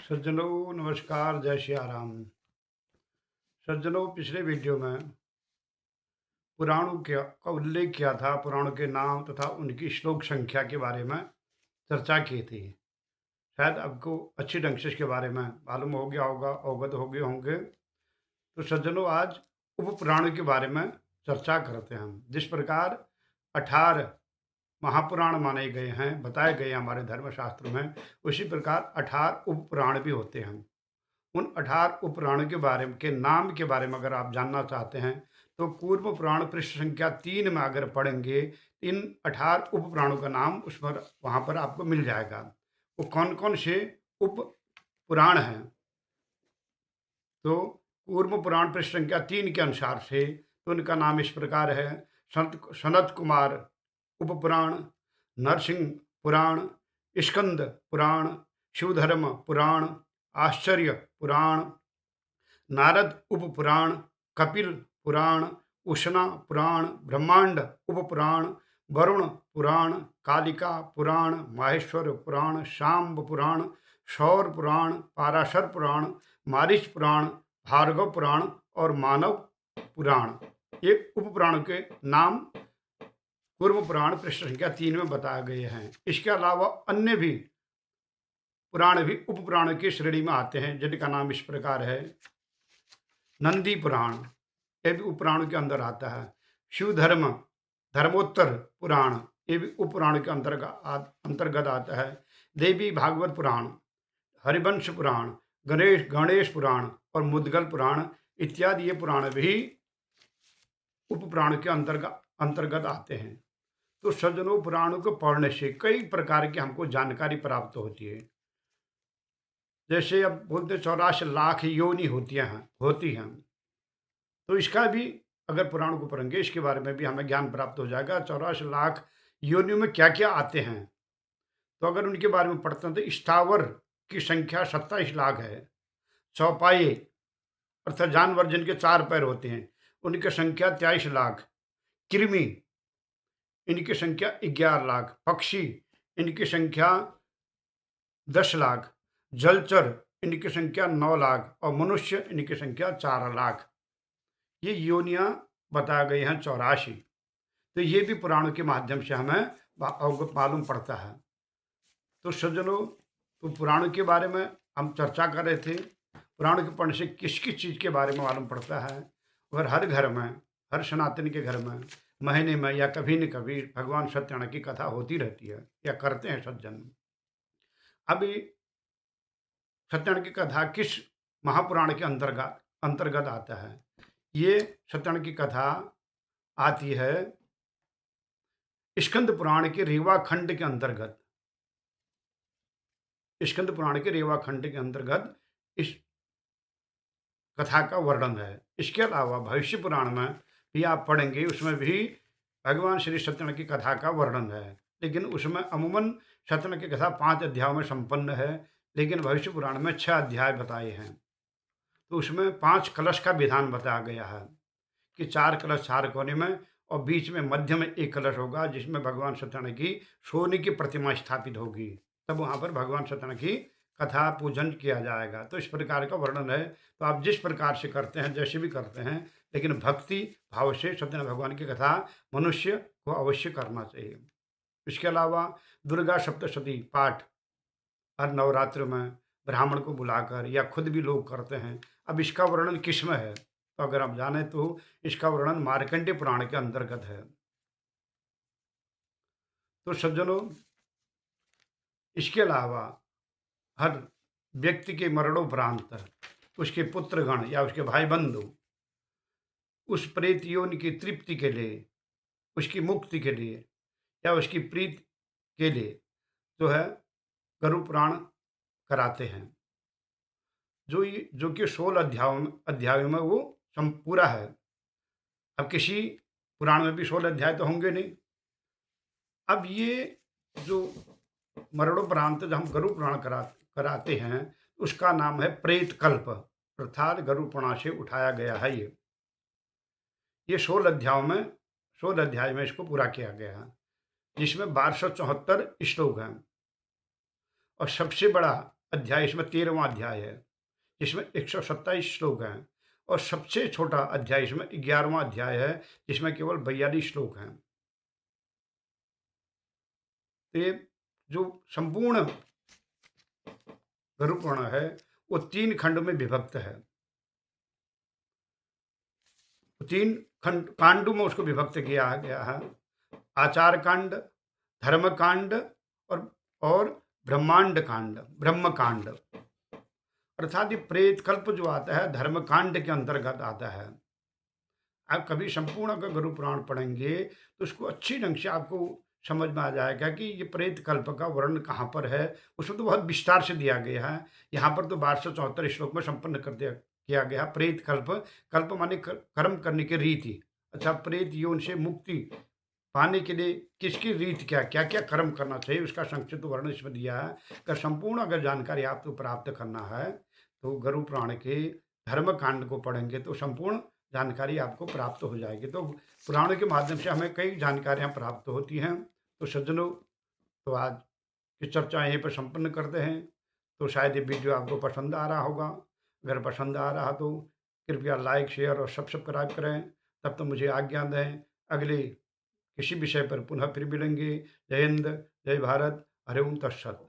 सज्जनों नमस्कार, जय सिया राम। सज्जनों, पिछले वीडियो में पुराणों का उल्लेख किया था। पुराणों के नाम तथा उनकी श्लोक संख्या के बारे में चर्चा की थी। शायद आपको अच्छी ढंग से इसके बारे में मालूम हो गया होगा, अवगत हो गए होंगे। तो सज्जनों, आज उप पुराणों के बारे में चर्चा करते हैं हम। जिस प्रकार 18 महापुराण माने गए हैं, बताए गए हैं हमारे धर्मशास्त्र में, उसी प्रकार 18 उप पुराण भी होते हैं। उन 18 उपपुराणों के बारे में के नाम के बारे में अगर आप जानना चाहते हैं, तो कूर्म पुराण पृष्ठ संख्या 3 में अगर पढ़ेंगे, इन 18 उपपुराणों का नाम उस पर वहाँ पर आपको मिल जाएगा। वो कौन-कौन से उप पुराण हैं? तो कूर्म पुराण पृष्ठ संख्या 3 के अनुसार से तो उनका नाम इस प्रकार है: सनत कुमार उपपुराण, नरसिंह पुराण, स्कंद पुराण, शिवधर्म पुराण, आश्चर्य पुराण, नारद उपपुराण, कपिल पुराण, उषना पुराण, ब्रह्मांड उपपुराण, वरुण पुराण, कालिका पुराण, माहेश्वर पुराण, शाम्ब पुराण, सौर पुराण, पाराशर पुराण, मारीच पुराण, भार्गव पुराण और मानव पुराण। ये उपपुराणों के नाम पूर्व पुराण पृष्ठ संख्या 3 में बताए गए हैं। इसके अलावा अन्य भी पुराण भी उपपुराण की श्रेणी में आते हैं, जिनका नाम इस प्रकार है: नंदी पुराण, ये भी उपपुराण के अंदर आता है। शिव धर्म धर्मोत्तर पुराण, ये भी उपपुराण के अंतर्गत आता है। देवी भागवत पुराण, हरिवंश पुराण, गणेश पुराण और मुद्गल पुराण इत्यादि ये पुराण भी उपपुराण के अंतर्गत आते हैं। तो सज्जनों, पुराणों को पढ़ने से कई प्रकार की हमको जानकारी प्राप्त होती है। जैसे अब बोलते 84 लाख योनि होती हैं, तो इसका भी अगर पुराण को पढ़ेंगे, इसके बारे में भी हमें ज्ञान प्राप्त हो जाएगा। 84 लाख योनियों में क्या क्या आते हैं, तो अगर उनके बारे में पढ़ते हैं तो स्थावर की संख्या 27 लाख है। चौपाई अर्थात जानवर जिनके 4 पैर होते हैं, उनकी संख्या 23 लाख। कृमि, इनकी संख्या 11 लाख। पक्षी, इनकी संख्या 10 लाख। जलचर, इनकी संख्या 9 लाख और मनुष्य, इनकी संख्या 4 लाख। ये योनियां बताए गए हैं 84। तो ये भी पुराणों के माध्यम से हमें अवगत मालूम पड़ता है। तो सज्जनों, तो पुराणों के बारे में हम चर्चा कर रहे थे। पुराण के पढ़ने से किस किस चीज़ के बारे में मालूम पड़ता है। अगर हर घर में, हर सनातन के घर में महीने में या कभी न कभी भगवान सत्यनारायण की कथा होती रहती है या करते हैं सज्जन। अभी सत्यनारायण की कथा किस महापुराण के अंतर्गत आता है? ये सत्यनारायण की कथा आती है स्कंद पुराण के रेवा खंड के अंतर्गत। स्कंद पुराण के रेवा खंड के अंतर्गत इस कथा का वर्णन है। इसके अलावा भविष्य पुराण में भी आप पढ़ेंगे, उसमें भी भगवान श्री सत्यनारायण की कथा का वर्णन है। लेकिन उसमें अमूमन सत्यनारायण की कथा 5 अध्यायों में संपन्न है, लेकिन भविष्य पुराण में 6 अध्याय बताए हैं। तो उसमें 5 कलश का विधान बताया गया है कि 4 कलश 4 कोने में और बीच में मध्य में 1 कलश होगा, जिसमें भगवान सत्यनारायण की सोने की प्रतिमा स्थापित होगी। तब वहाँ पर भगवान सत्यनारायण की कथा पूजन किया जाएगा। तो इस प्रकार का वर्णन है। तो आप जिस प्रकार से करते हैं, जैसे भी करते हैं, लेकिन भक्ति भाव से सत्यनारायण भगवान की कथा मनुष्य को अवश्य करना चाहिए। इसके अलावा दुर्गा सप्तशती पाठ हर नवरात्र में ब्राह्मण को बुलाकर या खुद भी लोग करते हैं। अब इसका वर्णन किसमें है, तो अगर आप जाने तो इसका वर्णन मार्कंडेय पुराण के अंतर्गत है। तो सज्जनों, इसके अलावा हर व्यक्ति के मरणोपरांत उसके पुत्रगण या उसके भाई बंधु उस प्रेत योनि की तृप्ति के लिए, उसकी मुक्ति के लिए या उसकी प्रीति के लिए जो है गरुड़ पुराण कराते हैं, जो कि 16 अध्यायों में वो पूरा है। अब किसी पुराण में भी 16 अध्याय तो होंगे नहीं। अब ये जो मरणोपरांत जो हम गरुड़ पुराण कराते हैं, उसका नाम है प्रेत कल्प, अर्थात गरुड़ पुराण से उठाया गया है। ये 16 अध्याय में इसको पूरा किया गया है, जिसमें 1274 श्लोक हैं। और सबसे बड़ा अध्याय, इसमें 13वां अध्याय है, जिसमें 127 श्लोक हैं, और सबसे छोटा अध्याय इसमें 11वां अध्याय है, जिसमें केवल 42 श्लोक हैं। तो ये जो संपूर्ण गरुड़ पुराण है, वो 3 खंड में विभक्त है। 3 खंड कांडों में उसको विभक्त किया गया है। आचार कांड, धर्म कांड, और और ब्रह्मांड कांड, ब्रह्म कांड। अर्थात ये प्रेत कल्प जो आता है धर्म कांड के अंतर्गत आता है। आप कभी संपूर्ण अगर गुरु पुराण पढ़ेंगे तो उसको अच्छी ढंग से आपको समझ में आ जाएगा कि ये प्रेत कल्प का वर्णन कहाँ पर है। उसमें तो बहुत विस्तार से दिया गया है। यहाँ पर तो 1274 श्लोक में संपन्न कर दिया किया गया प्रेत कल्प। कल्प माने कर्म करने की रीति। अच्छा, प्रेत योनि से मुक्ति पाने के लिए किसकी रीत क्या क्या क्या कर्म करना चाहिए, उसका संक्षिप्त वर्णन इसमें दिया है। अगर संपूर्ण अगर जानकारी आपको प्राप्त करना है तो गुरु पुराण के धर्म कांड को पढ़ेंगे तो संपूर्ण जानकारी आपको प्राप्त हो जाएगी। तो पुराणों के माध्यम से हमें कई जानकारियाँ प्राप्त होती हैं। तो सज्जनों, तो आज की चर्चा यहीं पर संपन्न करते हैं। तो शायद ये वीडियो आपको पसंद आ रहा होगा। अगर पसंद आ रहा तो कृपया लाइक, शेयर और सब्सक्राइब करें। तब तो मुझे आज्ञा दें। अगले किसी विषय पर पुनः फिर मिलेंगे। जय हिंद, जय भारत, हरि ओम तत्सत।